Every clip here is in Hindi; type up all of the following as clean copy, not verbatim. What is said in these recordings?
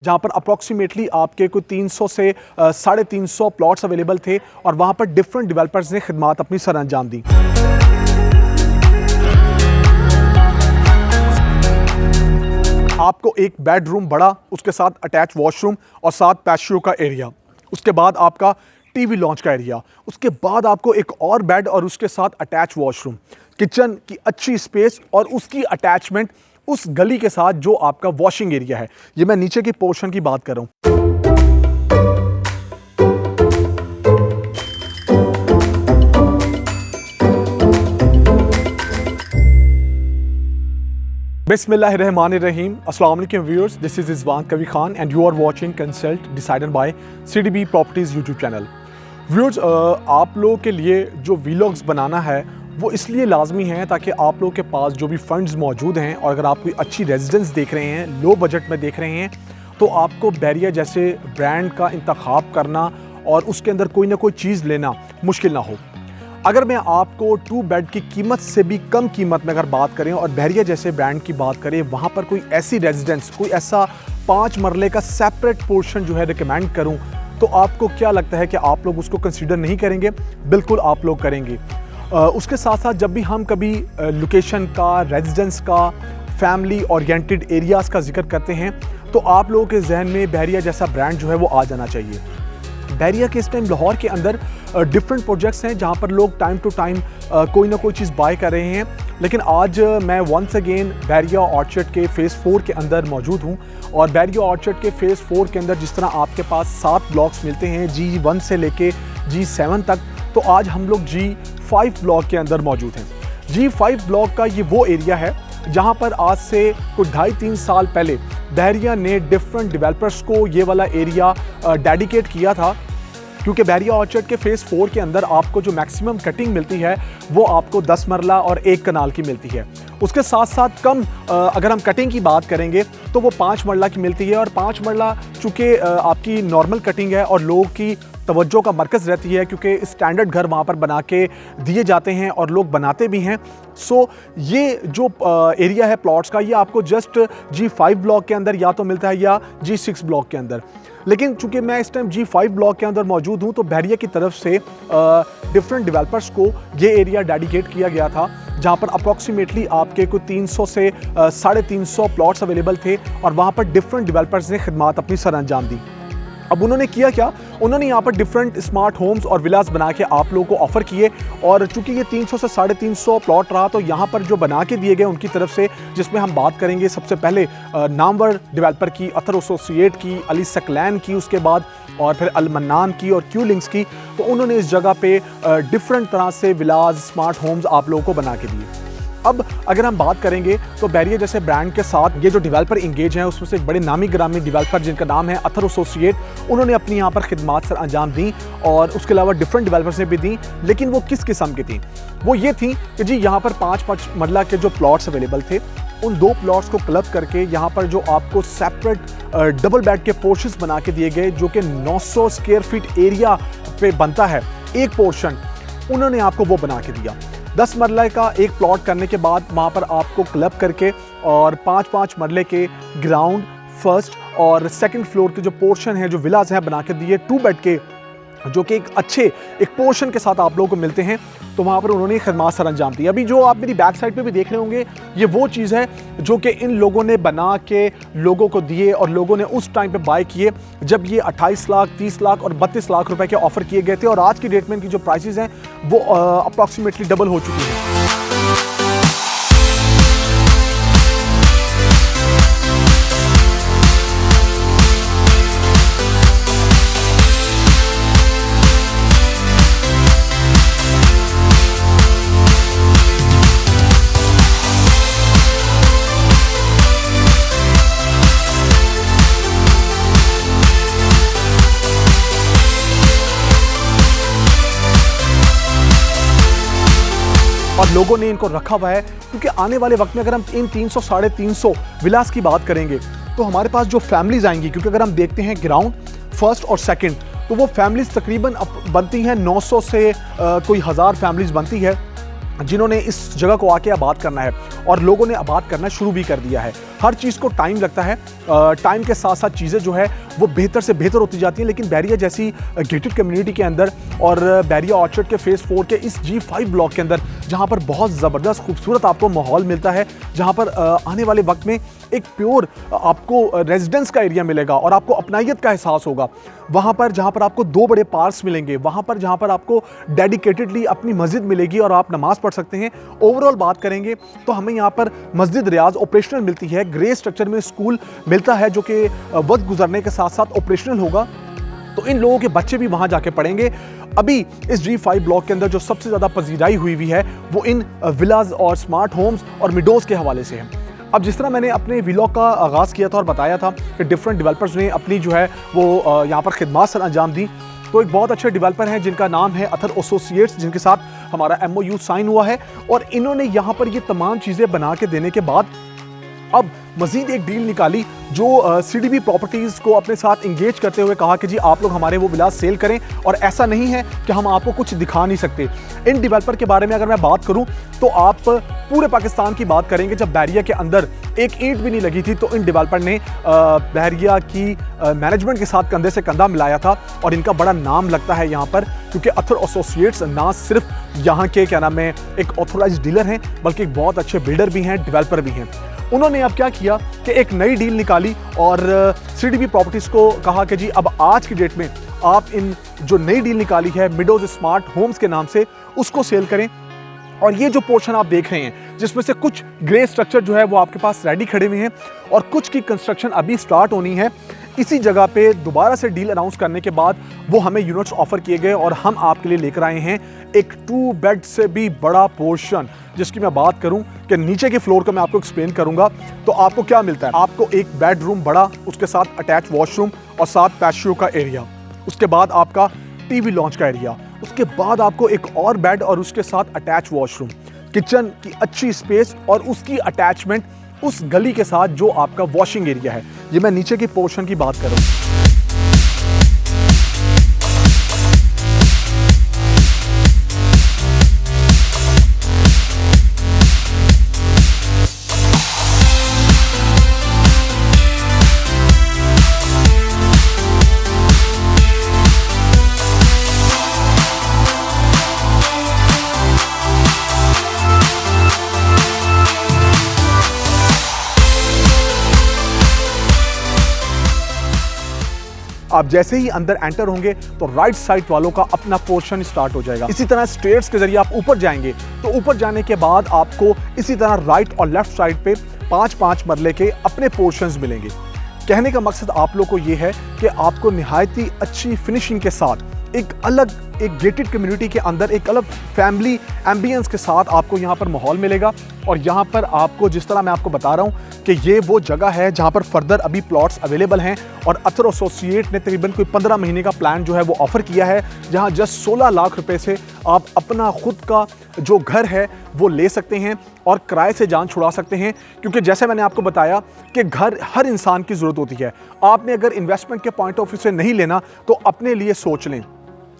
जहाँ पर अप्रॉक्सीमेटली आपके कोई 300 से 350 प्लॉट्स अवेलेबल थे और वहाँ पर डिफरेंट डेवलपर्स ने खिदमात अपनी सर अंजाम दी। आपको एक बेडरूम बड़ा, उसके साथ अटैच वॉशरूम और साथ पैशियो का एरिया, उसके बाद आपका टीवी लॉन्च का एरिया, उसके बाद आपको एक और बेड और उसके साथ अटैच वॉशरूम, किचन की अच्छी स्पेस और उसकी अटैचमेंट उस गली के साथ जो आपका वॉशिंग एरिया है। ये मैं नीचे की पोर्शन की बात कर रहा हूं। बिस्मिल्लाहिर्रहमानिर्रहीम। अस्सलाम वालेकुम viewers, this is Rizwan Kavi Khan and you are watching consult decided by CDB properties YouTube channel. Viewers, आप लोगों के लिए जो वीलॉग्स बनाना है वो इसलिए लाजमी है ताकि आप लोगों के पास जो भी फंड्स मौजूद हैं और अगर आप कोई अच्छी रेजिडेंस देख रहे हैं, लो बजट में देख रहे हैं, तो आपको बैरिया जैसे ब्रांड का इंतखाब करना और उसके अंदर कोई ना कोई चीज़ लेना मुश्किल ना हो। अगर मैं आपको 2 बेड की कीमत से भी कम कीमत में अगर बात करें और बैरिया जैसे ब्रांड की बात करें, वहाँ पर कोई ऐसी रेजिडेंस, कोई ऐसा 5 मरले का सेपरेट पोर्शन जो है रिकमेंड करूँ, तो आपको क्या लगता है कि आप लोग उसको कंसीडर नहीं करेंगे? बिल्कुल आप लोग करेंगे। उसके साथ साथ जब भी हम कभी लोकेशन का, रेजिडेंस का, फैमिली ओरिएंटेड एरियाज़ का जिक्र करते हैं तो आप लोगों के जहन में बैरिया जैसा ब्रांड जो है वो आ जाना चाहिए। बैरिया के इस टाइम लाहौर के अंदर डिफरेंट प्रोजेक्ट्स हैं जहाँ पर लोग टाइम टू टाइम कोई ना कोई चीज़ बाय कर रहे हैं, लेकिन आज मैं वंस अगेन बैरिया ऑर्चर्ड के फ़ेज़ 4 के अंदर मौजूद हूँ। और बैरिया ऑर्चर्ड के फ़ेज़ 4 के अंदर जिस तरह आपके पास 7 ब्लॉक्स मिलते हैं G1 से लेके G7 तक, तो आज हम लोग G5 ब्लॉक के अंदर मौजूद हैं। G5 ब्लॉक का ये वो एरिया है जहाँ पर आज से कुछ 2.5-3 साल पहले बैरिया ने डिफरेंट डेवलपर्स को ये वाला एरिया डेडिकेट किया था, क्योंकि बैरिया ऑर्चर्ड के फ़ेज़ 4 के अंदर आपको जो मैक्सिमम कटिंग मिलती है वो आपको 10 मरला और 1 कनाल की मिलती है। उसके साथ साथ कम अगर हम कटिंग की बात करेंगे तो वो 5 मरला की मिलती है। और 5 मरला चूँकि आपकी नॉर्मल कटिंग है और लोगों की तवज्जो का मरकज़ रहती है, क्योंकि स्टैंडर्ड घर वहाँ पर बना के दिए जाते हैं और लोग बनाते भी हैं। सो ये जो एरिया है प्लॉट्स का, ये आपको जस्ट G5 ब्लॉक के अंदर या तो मिलता है या G6 ब्लॉक के अंदर। लेकिन चूंकि मैं इस टाइम G5 ब्लॉक के अंदर मौजूद हूँ तो बैरिया की तरफ से डिफरेंट डेवलपर्स को ये एरिया डेडिकेट किया गया था, जहाँ पर अप्रॉक्सीमेटली आपके कोई 300 से 350 प्लॉट्स अवेलेबल थे और वहाँ पर डिफरेंट डेवलपर्स ने खिदमात अपनी सर अंजाम दी। अब उन्होंने किया क्या, उन्होंने यहाँ पर डिफरेंट स्मार्ट होम्स और विलास बना के आप लोगों को ऑफर किए। और चूंकि ये 300 से 350 प्लॉट रहा, तो यहाँ पर जो बना के दिए गए उनकी तरफ से, जिसमें हम बात करेंगे सबसे पहले नामवर डेवलपर की, अतर एसोसिएट की, अली सकलैन की, उसके बाद और फिर अल मन्नान की और क्यू लिंक्स की, तो उन्होंने इस जगह पे डिफरेंट तरह से विलास, स्मार्ट होम्स आप लोगों को बना के दिए। अब अगर हम बात करेंगे तो बैरिया जैसे ब्रांड के साथ ये जो डेवलपर इंगेज हैं उसमें से एक बड़े नामी ग्रामी डेवलपर जिनका नाम है अतर एसोसिएट, उन्होंने अपनी यहाँ पर खिदमात सर अंजाम दी और उसके अलावा डिफरेंट डेवलपर्स ने भी दी। लेकिन वो किस किस्म की थी? वो ये थी कि जी यहाँ पर 5-5 मरला के जो प्लॉट्स अवेलेबल थे, उन 2 प्लॉट्स को क्लब करके यहाँ पर जो आपको सेपरेट डबल बेड के पोर्शंस बना के दिए गए, जो कि 900 स्क्वायर फीट एरिया पे बनता है एक पोर्शन, उन्होंने आपको वो बना के दिया। 10 मरले का एक प्लॉट करने के बाद वहाँ पर आपको क्लब करके और 5-5 मरले के ग्राउंड, फर्स्ट और सेकंड फ्लोर के जो पोर्शन है, जो विलास हैं, बना के दिए 2 बेड के, जो कि एक पोर्शन के साथ आप लोगों को मिलते हैं। तो वहाँ पर उन्होंने खिदमत सर अंजाम दी। अभी जो आप मेरी बैक साइड पे भी देख रहे होंगे, ये वो चीज़ है जो कि इन लोगों ने बना के लोगों को दिए और लोगों ने उस टाइम पे बाय किए जब ये 28 लाख, 30 लाख और 32 लाख रुपए के ऑफर किए गए थे। और आज की डेट में इनकी जो प्राइसेस हैं वो अप्रॉक्सीमेटली डबल हो चुकी हैं। और लोगों ने इनको रखा हुआ है, क्योंकि आने वाले वक्त में अगर हम इन 300-350 विलास की बात करेंगे तो हमारे पास जो फैमिलीज आएंगी, क्योंकि अगर हम देखते हैं ग्राउंड, फर्स्ट और सेकंड, तो वो फैमिलीज तकरीबन बनती हैं 900 से कोई 1000 फैमिलीज बनती है। जिन्होंने इस जगह को आके आबाद करना है, और लोगों ने आबाद करना शुरू भी कर दिया है। हर चीज़ को टाइम लगता है, टाइम के साथ साथ चीज़ें जो है वो बेहतर से बेहतर होती जाती हैं। लेकिन बैरिया जैसी गेटेड कम्युनिटी के अंदर और बैरिया ऑर्चर्ड के फेज़ 4 के इस G5 ब्लॉक के अंदर, जहाँ पर बहुत ज़बरदस्त खूबसूरत आपको माहौल मिलता है, जहाँ पर आने वाले वक्त में एक प्योर आपको रेजिडेंस का एरिया मिलेगा और आपको अपनाइयत का एहसास होगा। वहाँ पर जहाँ पर आपको 2 बड़े पार्क्स मिलेंगे, वहाँ पर जहाँ पर आपको डेडिकेटेडली अपनी मस्जिद मिलेगी और आप नमाज़ पढ़ सकते हैं। ओवरऑल बात करेंगे तो हमें यहाँ पर मस्जिद रियाज ऑपरेशनल मिलती है, ग्रे स्ट्रक्चर में स्कूल मिलता है जो कि वक्त गुजरने के साथ साथ ऑपरेशनल होगा, तो इन लोगों के बच्चे भी वहाँ जाके पढ़ेंगे। अभी इस G5 ब्लॉक के अंदर जो सबसे ज़्यादा पजीराई हुई है वो इन विलाज और स्मार्ट होम्स और मिडोज़ के हवाले से है। अब जिस तरह मैंने अपने व्लॉग का आगाज़ किया था और बताया था कि डिफरेंट डेवलपर्स ने अपनी जो है वो यहाँ पर खिदमात सर अंजाम दी, तो एक बहुत अच्छे डेवलपर हैं जिनका नाम है अथर एसोसिएट्स, जिनके साथ हमारा MOU साइन हुआ है। और इन्होंने यहाँ पर ये तमाम चीज़ें बना के देने के बाद अब मज़ीद एक डील निकाली जो CDB प्रॉपर्टीज़ को अपने साथ इंगेज करते हुए कहा कि जी आप लोग हमारे वो विलास सेल करें, और ऐसा नहीं है कि हम आपको कुछ दिखा नहीं सकते। इन डेवलपर के बारे में अगर मैं बात करूं तो आप पूरे पाकिस्तान की बात करेंगे। जब बैरिया के अंदर एक ईंट भी नहीं लगी थी तो इन डेवलपर ने बैरिया की मैनेजमेंट के साथ कंधे से कंधा मिलाया था, और इनका बड़ा नाम लगता है यहाँ पर, क्योंकि अथर एसोसिएट्स ना सिर्फ यहाँ के क्या नाम है एक ऑथोराइज्ड डीलर हैं, बल्कि एक बहुत अच्छे बिल्डर भी हैं, डेवलपर भी हैं। उन्होंने अब क्या किया कि एक नई डील निकाली और CDB प्रॉपर्टीज़ को कहा कि जी अब आज की डेट में आप इन जो नई डील निकाली है मिडोज स्मार्ट होम्स के नाम से, उसको सेल करें। और ये जो पोर्शन आप देख रहे हैं, जिसमें से कुछ ग्रे स्ट्रक्चर जो है वो आपके पास रेडी खड़े हुए हैं और कुछ की कंस्ट्रक्शन अभी स्टार्ट होनी है, इसी जगह पे दोबारा से डील अनाउंस करने के बाद वो हमें यूनिट्स ऑफर किए गए और हम आपके लिए लेकर आए हैं एक 2 बेड से भी बड़ा पोर्शन, जिसकी मैं बात करूं कि नीचे के फ्लोर का मैं आपको एक्सप्लेन करूंगा। तो आपको क्या मिलता है, आपको एक बेडरूम बड़ा, उसके साथ अटैच वॉशरूम और साथ पैशियो का एरिया, उसके बाद आपका टीवी लॉन्च का एरिया, उसके बाद आपको एक और बेड और उसके साथ अटैच वॉशरूम, किचन की अच्छी स्पेस और उसकी अटैचमेंट उस गली के साथ जो आपका वॉशिंग एरिया है। ये मैं नीचे के पोर्शन की बात कर रहा हूँ। आप जैसे ही अंदर एंटर होंगे तो राइट साइड वालों का अपना पोर्शन स्टार्ट हो जाएगा। इसी तरह स्टेयर्स के जरिए आप ऊपर जाएंगे तो ऊपर जाने के बाद आपको इसी तरह राइट और लेफ्ट साइड पे 5-5 मरले के अपने पोर्शंस मिलेंगे। कहने का मकसद आप लोग को ये है कि आपको निहायत ही अच्छी फिनिशिंग के साथ एक अलग एक गेटेड कम्युनिटी के अंदर एक अलग फैमिली एम्बियंस के साथ आपको यहाँ पर माहौल मिलेगा। और यहाँ पर आपको जिस तरह मैं आपको बता रहा हूँ कि ये वो जगह है जहाँ पर फर्दर अभी प्लॉट्स अवेलेबल हैं, और अथर एसोसिएट ने तकरीबन कोई 15 महीने का प्लान जो है वो ऑफ़र किया है, जहाँ जस्ट 16 लाख रुपए से आप अपना खुद का जो घर है वो ले सकते हैं और किराए से जान छुड़ा सकते हैं। क्योंकि जैसे मैंने आपको बताया कि घर हर इंसान की ज़रूरत होती है। आपने अगर इन्वेस्टमेंट के पॉइंट ऑफ व्यू से नहीं लेना तो अपने लिए सोच लें,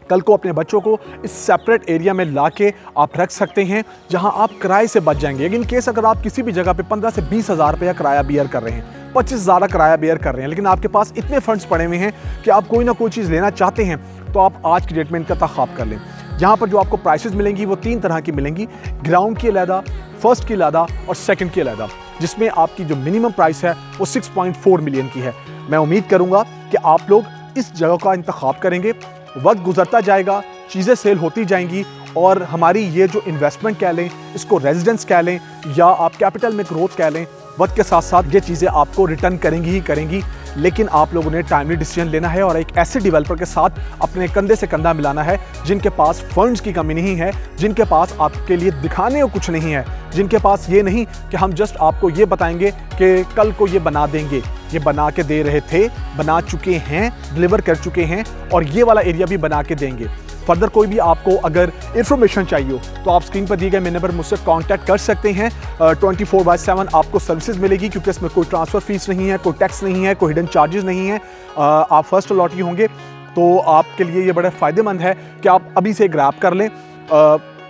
कल को अपने बच्चों को इस सेपरेट एरिया में लाके आप रख सकते हैं जहां आप किराए से बच जाएंगे। इन केस अगर आप किसी भी जगह पे 15 से 20 हज़ार रुपया किराया बियर कर रहे हैं, 25 हज़ार किराया बियर कर रहे हैं, लेकिन आपके पास इतने फंड्स पड़े हुए हैं कि आप कोई ना कोई चीज़ लेना चाहते हैं, तो आप आज की डेट में इनका इंतखाब कर लें। यहाँ पर जो आपको प्राइसेस मिलेंगी वो 3 तरह की मिलेंगी, ग्राउंड की अलहदा, फर्स्ट की अलहदा और सेकंड की अलहदा, जिसमें आपकी जो मिनिमम प्राइस है वो 6.4 मिलियन की है। मैं उम्मीद करूँगा कि आप लोग इस जगह का इंतखाब करेंगे। वक्त गुजरता जाएगा, चीज़ें सेल होती जाएंगी, और हमारी ये जो इन्वेस्टमेंट कह लें, इसको रेजिडेंस कह लें, या आप कैपिटल में ग्रोथ कह लें, वक्त के साथ साथ ये चीज़ें आपको रिटर्न करेंगी ही करेंगी। लेकिन आप लोगों ने टाइमली डिसीजन लेना है और एक ऐसे डेवलपर के साथ अपने कंधे से कंधा मिलाना है जिनके पास फंड्स की कमी नहीं है, जिनके पास आपके लिए दिखाने को कुछ नहीं है, जिनके पास ये नहीं कि हम जस्ट आपको ये बताएंगे कि कल को ये बना देंगे। ये बना के दे रहे थे, बना चुके हैं, डिलीवर कर चुके हैं, और ये वाला एरिया भी बना के देंगे। फर्दर कोई भी आपको अगर इन्फॉर्मेशन चाहिए हो तो आप स्क्रीन पर दिए गए मेरे नंबर मुझसे कांटेक्ट कर सकते हैं। 24/7 आपको सर्विसेज मिलेगी, क्योंकि इसमें कोई ट्रांसफ़र फीस नहीं है, कोई टैक्स नहीं है, कोई हिडन चार्जेस नहीं है। आप फर्स्ट अलॉटी होंगे तो आपके लिए ये बड़ा फ़ायदेमंद है कि आप अभी से ग्रैब कर लें।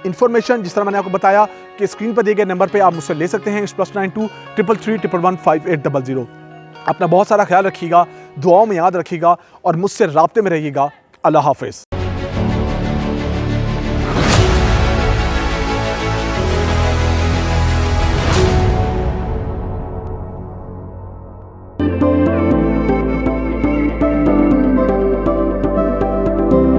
इन्फॉर्मेशन जिस तरह मैंने आपको बताया कि स्क्रीन पर दिए गए नंबर पे आप मुझसे ले सकते हैं, +92 333 111 5800। अपना बहुत सारा ख्याल रखिएगा, दुआओं में याद रखिएगा और मुझसे राब्ते में रहिएगा। अल्लाह हाफिज़।